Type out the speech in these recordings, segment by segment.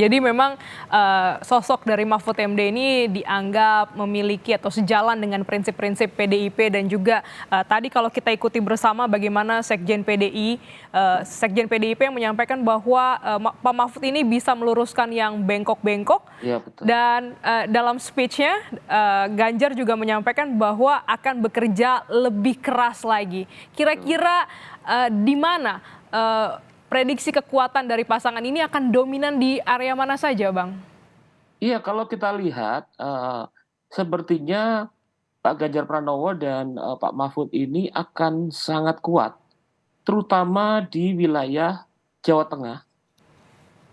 Jadi memang sosok dari Mahfud MD ini dianggap memiliki atau sejalan dengan prinsip-prinsip PDIP dan juga tadi kalau kita ikuti bersama bagaimana Sekjen PDIP yang menyampaikan bahwa Pak Mahfud ini bisa meluruskan yang bengkok-bengkok Iya betul. dan dalam speech-nya Ganjar juga menyampaikan bahwa akan bekerja lebih keras lagi. Kira-kira di mana prediksi kekuatan dari pasangan ini akan dominan di area mana saja, Bang? Iya kalau kita lihat sepertinya Pak Ganjar Pranowo dan Pak Mahfud ini akan sangat kuat, terutama di wilayah Jawa Tengah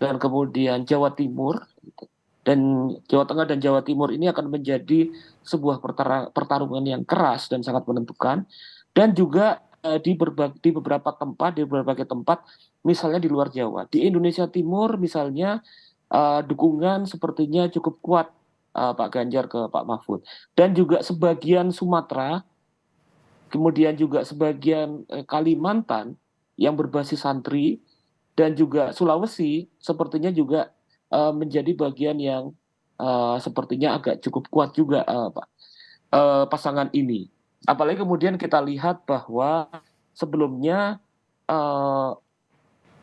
dan kemudian Jawa Timur. Dan Jawa Tengah dan Jawa Timur ini akan menjadi sebuah pertarungan yang keras dan sangat menentukan. Dan juga di beberapa tempat, di berbagai tempat, misalnya di luar Jawa. Di Indonesia Timur misalnya dukungan sepertinya cukup kuat Pak Ganjar ke Pak Mahfud. Dan juga sebagian Sumatera, kemudian juga sebagian Kalimantan yang berbasis santri, dan juga Sulawesi sepertinya juga menjadi bagian yang sepertinya agak cukup kuat juga Pak, pasangan ini. Apalagi kemudian kita lihat bahwa sebelumnya eh,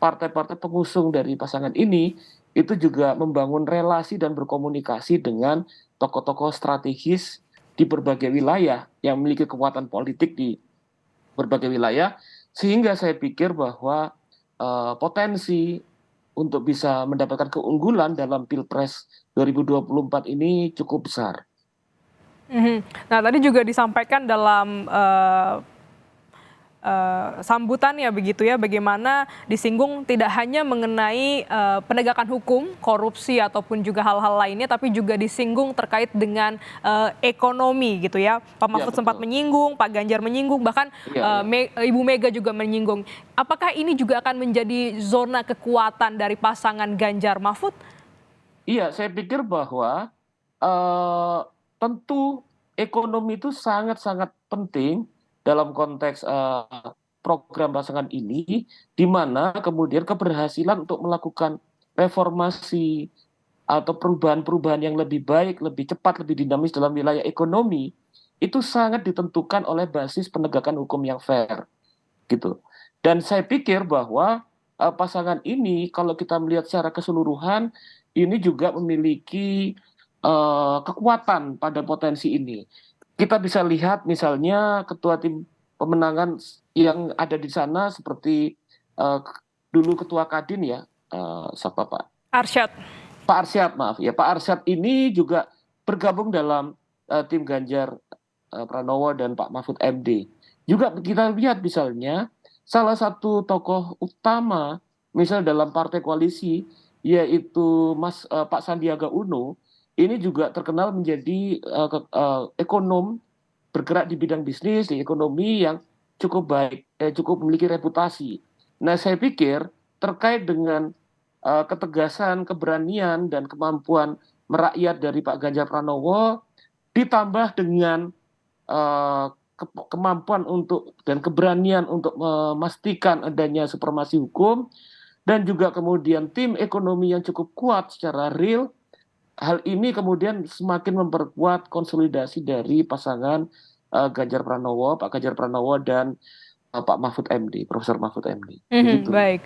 partai-partai pengusung dari pasangan ini itu juga membangun relasi dan berkomunikasi dengan tokoh-tokoh strategis di berbagai wilayah yang memiliki kekuatan politik di berbagai wilayah, sehingga saya pikir bahwa potensi untuk bisa mendapatkan keunggulan dalam Pilpres 2024 ini cukup besar. Nah, tadi juga disampaikan dalam sambutannya begitu ya, bagaimana disinggung tidak hanya mengenai penegakan hukum, korupsi ataupun juga hal-hal lainnya, tapi juga disinggung terkait dengan ekonomi gitu ya. Pak Iya Mahfud sempat betul. menyinggung, Pak Ganjar menyinggung, bahkan Iya, iya. Ibu Mega juga menyinggung. Apakah ini juga akan menjadi zona kekuatan dari pasangan Ganjar Mahfud? Iya, saya pikir bahwa eh, tentu ekonomi itu sangat-sangat penting dalam konteks program pasangan ini, di mana kemudian keberhasilan untuk melakukan reformasi atau perubahan-perubahan yang lebih baik, lebih cepat, lebih dinamis dalam wilayah ekonomi, itu sangat ditentukan oleh basis penegakan hukum yang fair, gitu. Dan saya pikir bahwa pasangan ini kalau kita melihat secara keseluruhan ini juga memiliki kekuatan pada potensi ini. Kita bisa lihat misalnya ketua tim pemenangan yang ada di sana seperti eh, dulu ketua Kadin ya, siapa Pak? Arsyad. Pak Arsyad, maaf ya. Pak Arsyad ini juga bergabung dalam tim Ganjar Pranowo dan Pak Mahfud MD. Juga kita lihat misalnya salah satu tokoh utama misal dalam partai koalisi yaitu Pak Sandiaga Uno ini juga terkenal menjadi ekonom bergerak di bidang bisnis, di ekonomi yang cukup baik, cukup memiliki reputasi. Nah, saya pikir terkait dengan ketegasan, keberanian, dan kemampuan merakyat dari Pak Ganjar Pranowo, ditambah dengan kemampuan untuk dan keberanian untuk memastikan adanya supremasi hukum, dan juga kemudian tim ekonomi yang cukup kuat secara real, hal ini kemudian semakin memperkuat konsolidasi dari pasangan Ganjar Pranowo, Pak Ganjar Pranowo dan Pak Mahfud MD, Profesor Mahfud MD. Begitu. Baik.